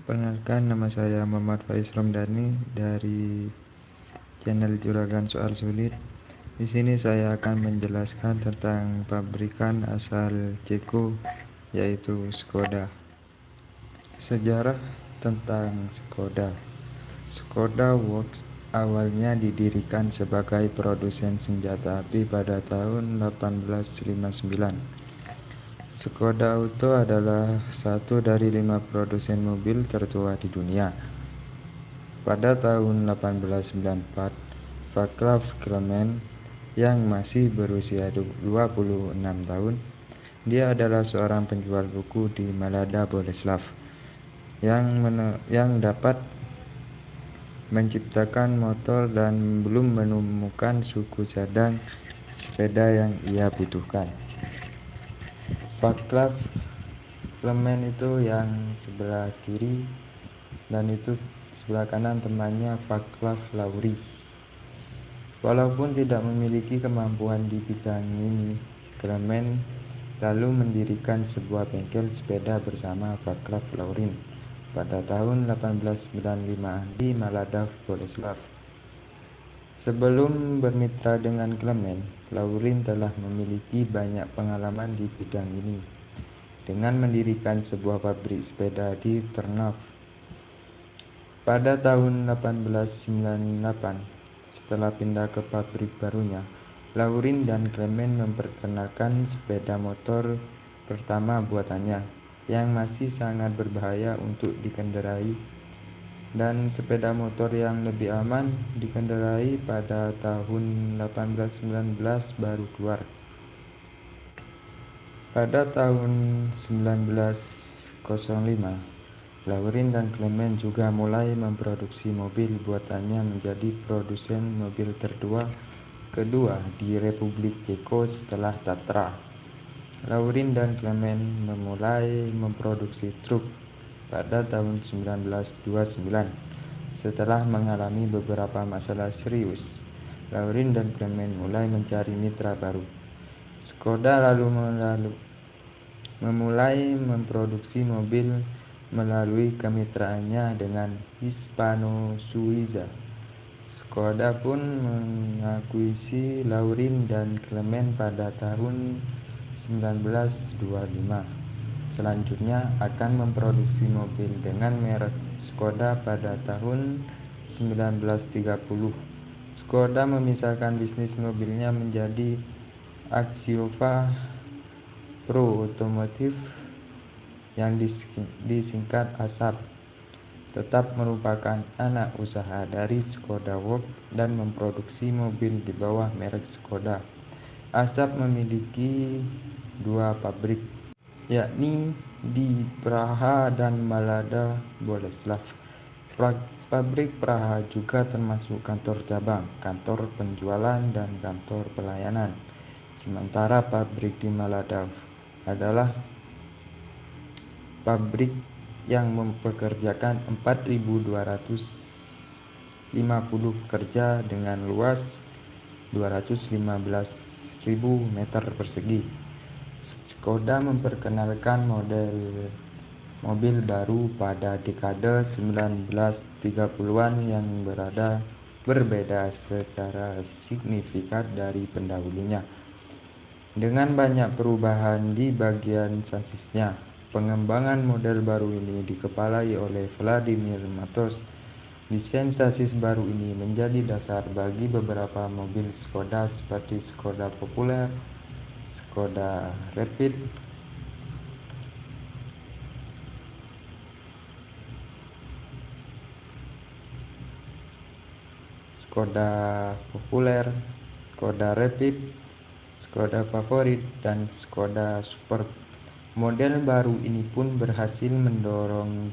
Perkenalkan, nama saya Muhammad Faiz Romdani dari channel Juragan Soal Sulit. Di sini saya akan menjelaskan tentang pabrikan asal Ceko, yaitu Škoda. Sejarah tentang Škoda. Škoda Works awalnya didirikan sebagai produsen senjata api pada tahun 1859. Škoda Auto adalah satu dari 5 produsen mobil tertua di dunia. Pada tahun 1894, Václav Klemen yang masih berusia 26 tahun, dia adalah seorang penjual buku di Malada, Boleslav, yang dapat menciptakan motor dan belum menemukan suku cadang sepeda yang ia butuhkan. Václav Klemen itu yang sebelah kiri, dan itu sebelah kanan temannya Václav Laury. Walaupun tidak memiliki kemampuan di bidang ini, Klemen lalu mendirikan sebuah bengkel sepeda bersama Václav Laury pada tahun 1895 di Malada, Boleslav. Sebelum bermitra dengan Klemen, Laury telah memiliki banyak pengalaman di bidang ini dengan mendirikan sebuah pabrik sepeda di Trnov. Pada tahun 1898, setelah pindah ke pabrik barunya, Laury dan Klemen memperkenalkan sepeda motor pertama buatannya yang masih sangat berbahaya untuk dikendarai, dan sepeda motor yang lebih aman dikendarai pada tahun 1819 baru keluar. Pada tahun 1905, Laury dan Klemen juga mulai memproduksi mobil buatannya menjadi produsen mobil kedua di Republik Ceko setelah Tatra. Laury dan Klemen memulai memproduksi truk pada tahun 1929. Setelah mengalami beberapa masalah serius, Laury dan Klemen mulai mencari mitra baru. Škoda lalu memulai memproduksi mobil melalui kemitraannya dengan Hispano-Suiza. Škoda pun mengakuisisi Laury dan Klemen pada tahun 1925. Selanjutnya akan memproduksi mobil dengan merek Škoda pada tahun 1930. Škoda memisahkan bisnis mobilnya menjadi Aksiova Pro Otomotif yang disingkat ASAP, tetap merupakan anak usaha dari Škoda Works dan memproduksi mobil di bawah merek Škoda. ASAP memiliki 2 pabrik, yakni di Praha dan Malada, Boleslav. Pabrik Praha juga termasuk kantor cabang, kantor penjualan, dan kantor pelayanan. Sementara pabrik di Malada adalah pabrik yang mempekerjakan 4.250 pekerja dengan luas 215.000 meter persegi. Škoda memperkenalkan model mobil baru pada dekade 1930-an yang berbeda secara signifikan dari pendahulunya. Dengan banyak perubahan di bagian sasisnya, pengembangan model baru ini dikepalai oleh Vladimir Matos. Desain sasis baru ini menjadi dasar bagi beberapa mobil Škoda seperti Škoda Popular, Škoda Rapid, Škoda Rapid, Škoda Favorit, dan Škoda Superb. Model baru ini pun berhasil mendorong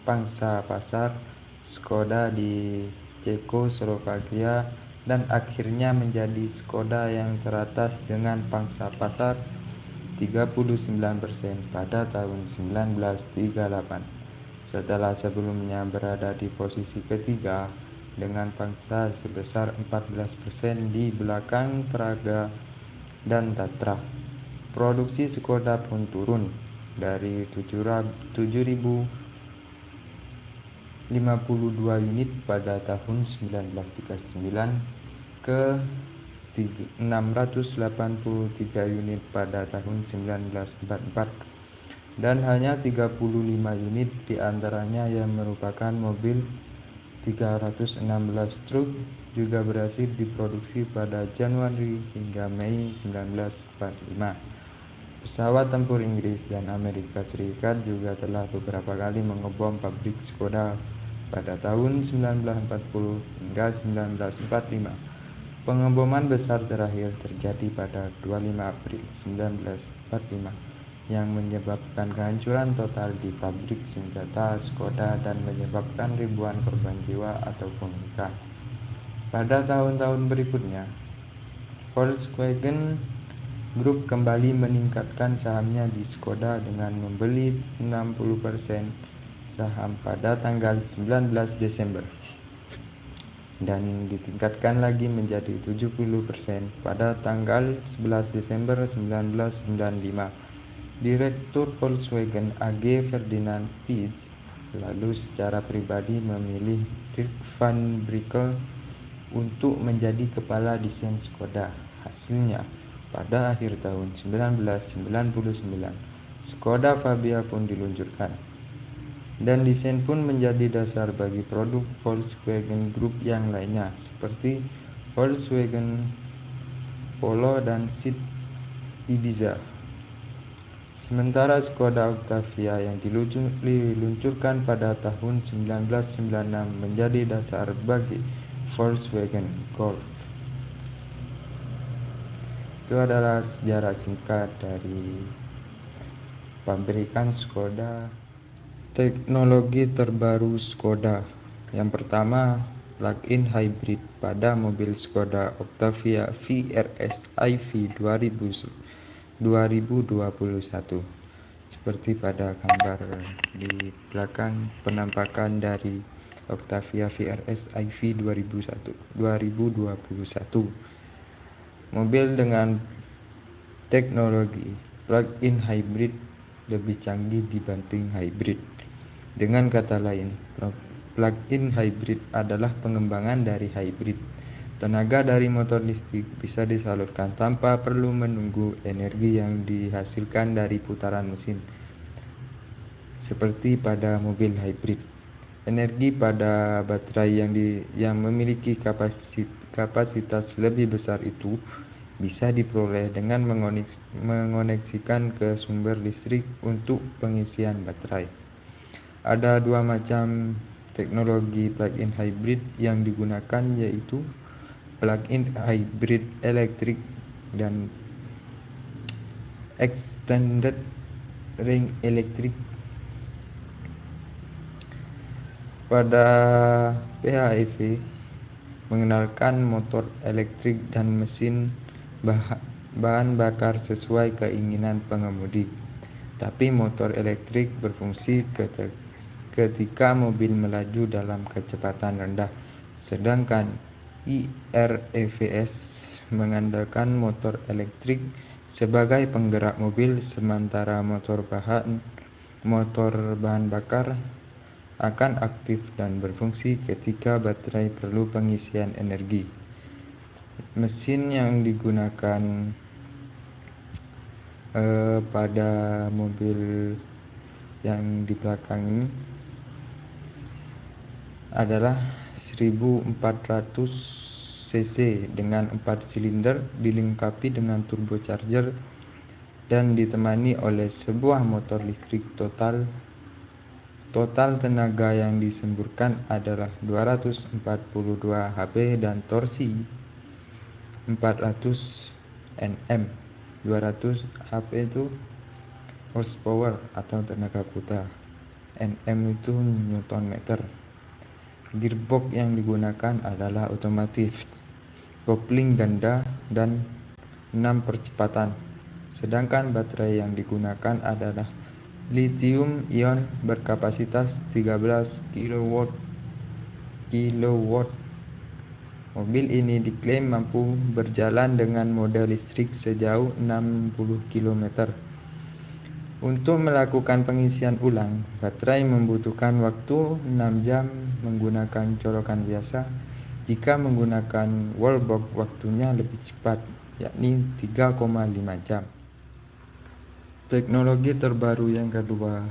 pangsa pasar Škoda di Cekoslovakia dan akhirnya menjadi Škoda yang teratas dengan pangsa pasar 39% pada tahun 1938, setelah sebelumnya berada di posisi ketiga dengan pangsa sebesar 14% di belakang Praga dan Tatra. Produksi Škoda pun turun dari 7.000 52 unit pada tahun 1939 ke 683 unit pada tahun 1944, dan hanya 35 unit diantaranya yang merupakan mobil. 316 truk juga berhasil diproduksi pada Januari hingga Mei 1945. Pesawat tempur Inggris dan Amerika Serikat juga telah beberapa kali mengebom pabrik Skoda pada tahun 1940 hingga 1945. Pengeboman besar terakhir terjadi pada 25 April 1945 yang menyebabkan kehancuran total di pabrik senjata Skoda dan menyebabkan ribuan korban jiwa ataupun luka. Pada tahun-tahun berikutnya, Volkswagen Group kembali meningkatkan sahamnya di Skoda dengan membeli 60% saham pada tanggal 19 Desember dan ditingkatkan lagi menjadi 70% pada tanggal 11 Desember 1995. Direktur Volkswagen AG Ferdinand Piëch lalu secara pribadi memilih Dirk van Brickle untuk menjadi kepala desain Skoda. Hasilnya, pada akhir tahun 1999, Skoda Fabia pun diluncurkan, dan desain pun menjadi dasar bagi produk Volkswagen Group yang lainnya seperti Volkswagen Polo dan Seat Ibiza. Sementara Skoda Octavia yang diluncurkan pada tahun 1996 menjadi dasar bagi Volkswagen Golf. Itu adalah sejarah singkat dari pabrikan Skoda. Teknologi terbaru Skoda. Yang pertama, plug-in hybrid pada mobil Skoda Octavia VRS iV 2021. Seperti pada gambar di belakang, penampakan dari Octavia VRS iV 2021. Mobil dengan teknologi plug-in hybrid lebih canggih dibanding hybrid. Dengan kata lain, plug-in hybrid adalah pengembangan dari hybrid. Tenaga dari motor listrik bisa disalurkan tanpa perlu menunggu energi yang dihasilkan dari putaran mesin, seperti pada mobil hybrid. Energi pada baterai yang memiliki kapasitas lebih besar itu bisa diperoleh dengan mengoneksikan ke sumber listrik untuk pengisian baterai. Ada dua macam teknologi plug-in hybrid yang digunakan, yaitu plug-in hybrid elektrik dan extended range elektrik. Pada PHEV mengenalkan motor elektrik dan mesin bahan bakar sesuai keinginan pengemudi, tapi motor elektrik berfungsi ketika mobil melaju dalam kecepatan rendah, sedangkan iREVs mengandalkan motor elektrik sebagai penggerak mobil, sementara motor bahan bakar akan aktif dan berfungsi ketika baterai perlu pengisian energi. Mesin yang digunakan pada mobil yang di belakang ini adalah 1400 cc dengan 4 silinder dilengkapi dengan turbocharger dan ditemani oleh sebuah motor listrik. Total tenaga yang disemburkan adalah 242 HP dan torsi 400 Nm. 200 HP itu horsepower atau tenaga putar, Nm itu Newton meter. Gearbox yang digunakan adalah otomatis, kopling ganda dan 6 percepatan. Sedangkan baterai yang digunakan adalah lithium ion berkapasitas 13 kW. Mobil ini diklaim mampu berjalan dengan mode listrik sejauh 60 km. Untuk melakukan pengisian ulang, baterai membutuhkan waktu 6 jam menggunakan colokan biasa. Jika menggunakan wallbox, waktunya lebih cepat, yakni 3,5 jam. Teknologi terbaru yang kedua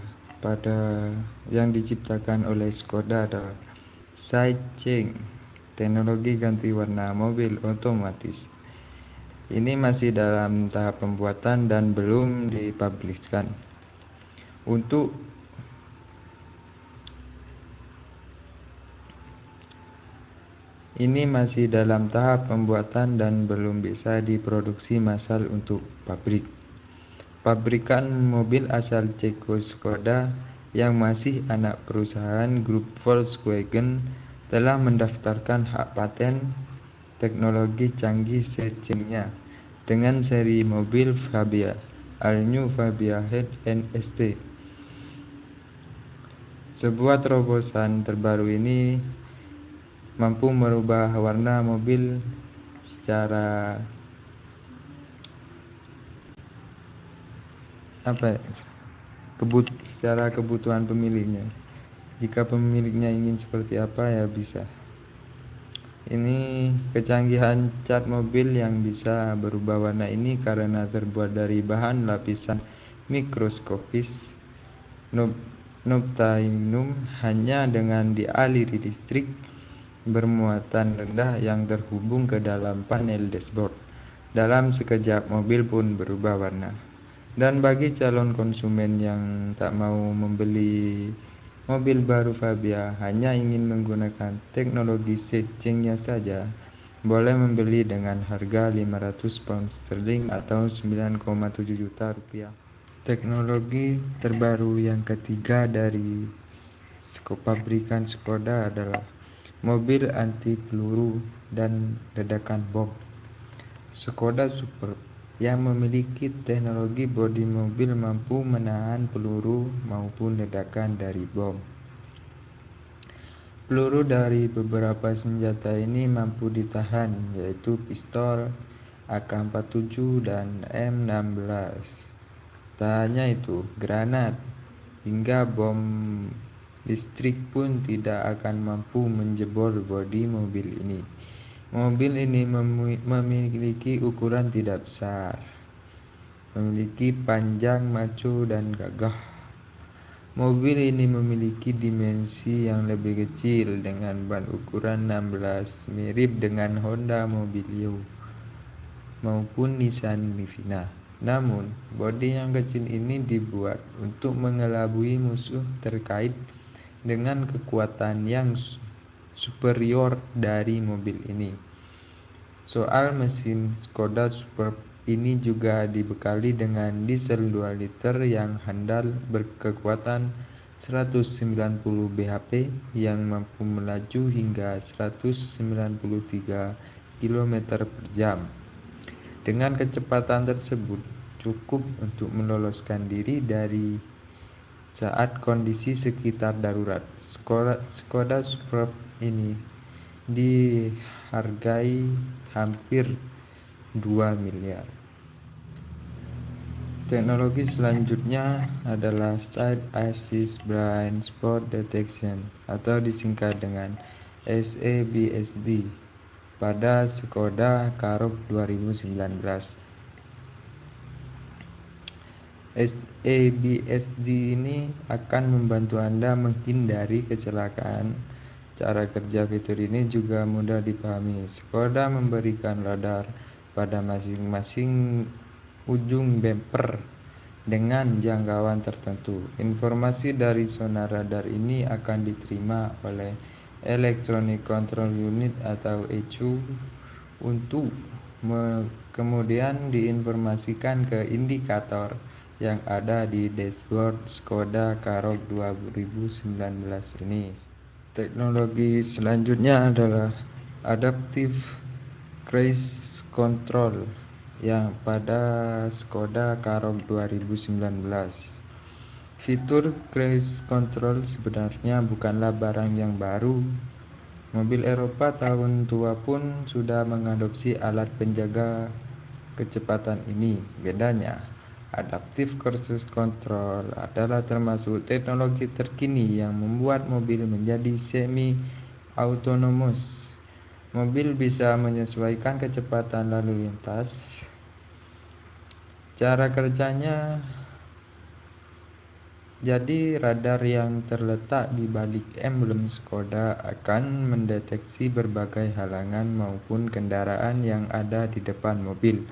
yang diciptakan oleh Skoda adalah SideChange, teknologi ganti warna mobil otomatis. Ini masih dalam tahap pembuatan dan belum dipublishkan. Ini masih dalam tahap pembuatan dan belum bisa diproduksi massal untuk pabrik. Pabrikan mobil asal Ceko Skoda yang masih anak perusahaan grup Volkswagen telah mendaftarkan hak paten teknologi canggih SideChange-nya dengan seri mobil Fabia, All New Fabia Head NST. Sebuah terobosan terbaru ini mampu merubah warna mobil secara kebutuhan pemiliknya. Jika pemiliknya ingin seperti apa, ya bisa. Ini kecanggihan cat mobil yang bisa berubah warna ini karena terbuat dari bahan lapisan mikroskopis neodymium hanya dengan dialiri listrik bermuatan rendah yang terhubung ke dalam panel dashboard. Dalam sekejap mobil pun berubah warna. Dan bagi calon konsumen yang tak mau membeli mobil baru Fabia, hanya ingin menggunakan teknologi SideChange-nya saja, boleh membeli dengan harga 500 pound sterling atau 9,7 juta rupiah. Teknologi terbaru yang ketiga dari pabrikan Skoda adalah mobil anti peluru dan ledakan bom. Skoda Superb yang memiliki teknologi bodi mobil mampu menahan peluru maupun ledakan dari bom. Peluru dari beberapa senjata ini mampu ditahan, yaitu pistol, AK-47 dan M16. Tak hanya itu, granat hingga bom listrik pun tidak akan mampu menjebol bodi mobil ini. Mobil ini memiliki ukuran tidak besar, memiliki panjang, maco, dan gagah. Mobil ini memiliki dimensi yang lebih kecil dengan ban ukuran 16, mirip dengan Honda Mobilio maupun Nissan Livina. Namun, bodi yang kecil ini dibuat untuk mengelabui musuh terkait dengan kekuatan yang superior dari mobil ini. Soal mesin, Skoda Superb ini juga dibekali dengan diesel 2 liter yang handal berkekuatan 190 bhp yang mampu melaju hingga 193 km per jam. Dengan kecepatan tersebut cukup untuk meloloskan diri dari saat kondisi sekitar darurat. Skoda Superb ini dihargai hampir 2 miliar. Teknologi selanjutnya adalah Side Assist Blind Spot Detection atau disingkat dengan SABSD pada Skoda Karoq 2019. SABSD ini akan membantu Anda menghindari kecelakaan. Cara kerja fitur ini juga mudah dipahami. Skoda memberikan radar pada masing-masing ujung bumper dengan jangkauan tertentu. Informasi dari sonar radar ini akan diterima oleh Electronic Control Unit atau ECU untuk kemudian diinformasikan ke indikator yang ada di dashboard Skoda Karoq 2019 ini. Teknologi selanjutnya adalah Adaptive Cruise Control yang pada Skoda Karoq 2019. Fitur Cruise Control sebenarnya bukanlah barang yang baru. Mobil Eropa tahun tua pun sudah mengadopsi alat penjaga kecepatan ini. Bedanya, Adaptive Cruise Control adalah termasuk teknologi terkini yang membuat mobil menjadi semi-autonomous. Mobil bisa menyesuaikan kecepatan lalu lintas. Cara kerjanya, jadi radar yang terletak di balik emblem Skoda akan mendeteksi berbagai halangan maupun kendaraan yang ada di depan mobil.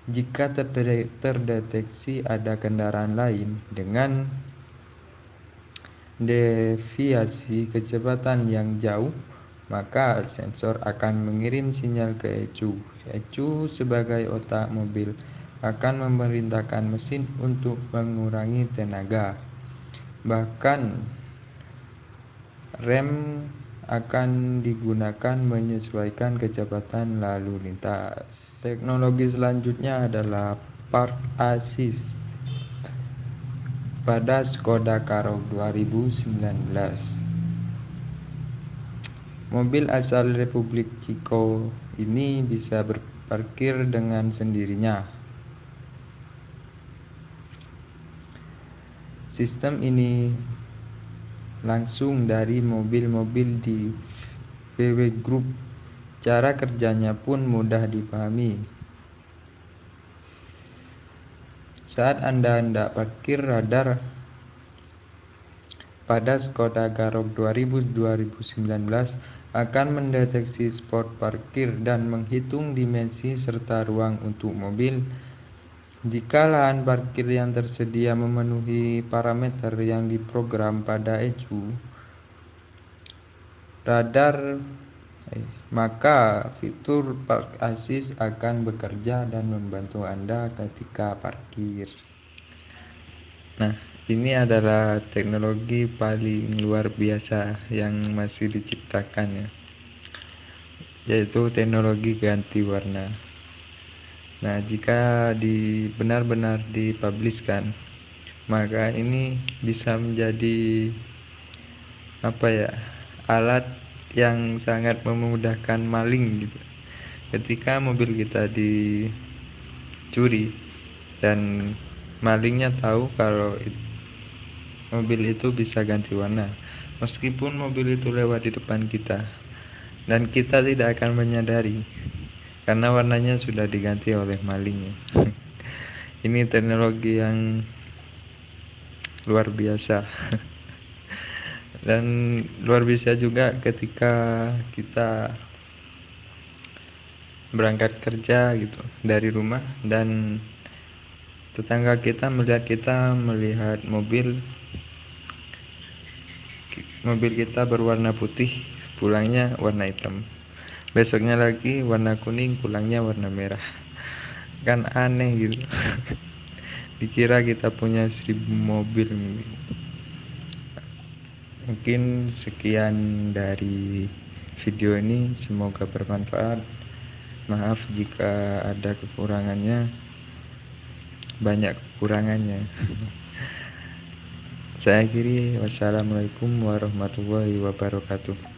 Jika terdeteksi ada kendaraan lain dengan deviasi kecepatan yang jauh, maka sensor akan mengirim sinyal ke ECU. ECU sebagai otak mobil akan memerintahkan mesin untuk mengurangi tenaga. Bahkan rem akan digunakan menyesuaikan kecepatan lalu lintas. Teknologi selanjutnya adalah Park Assist pada Skoda Karoq 2019. Mobil asal Republik Ceko ini bisa berparkir dengan sendirinya. Sistem ini langsung dari mobil-mobil di VW Group. Cara kerjanya pun mudah dipahami. Saat Anda hendak parkir, radar pada Skoda Karoq 2019 akan mendeteksi spot parkir dan menghitung dimensi serta ruang untuk mobil. Jika lahan parkir yang tersedia memenuhi parameter yang diprogram pada ECU, maka fitur Park Assist akan bekerja dan membantu Anda ketika parkir. Nah, ini adalah teknologi paling luar biasa yang masih diciptakan ya, yaitu teknologi ganti warna. Nah, jika benar-benar dipublishkan, maka ini bisa menjadi alat yang sangat memudahkan maling gitu. Ketika mobil kita dicuri dan malingnya tahu kalau mobil itu bisa ganti warna, meskipun mobil itu lewat di depan kita dan kita tidak akan menyadari karena warnanya sudah diganti oleh malingnya. Ini teknologi yang luar biasa. Dan luar biasa juga ketika kita berangkat kerja gitu dari rumah dan tetangga kita melihat mobil kita berwarna putih, pulangnya warna hitam. Besoknya lagi warna kuning, pulangnya warna merah. Kan aneh gitu. Dikira kita punya 1000 mobil. Mungkin sekian dari video ini, semoga bermanfaat. Maaf jika ada kekurangannya, banyak kekurangannya. Saya akhiri, wassalamualaikum warahmatullahi wabarakatuh.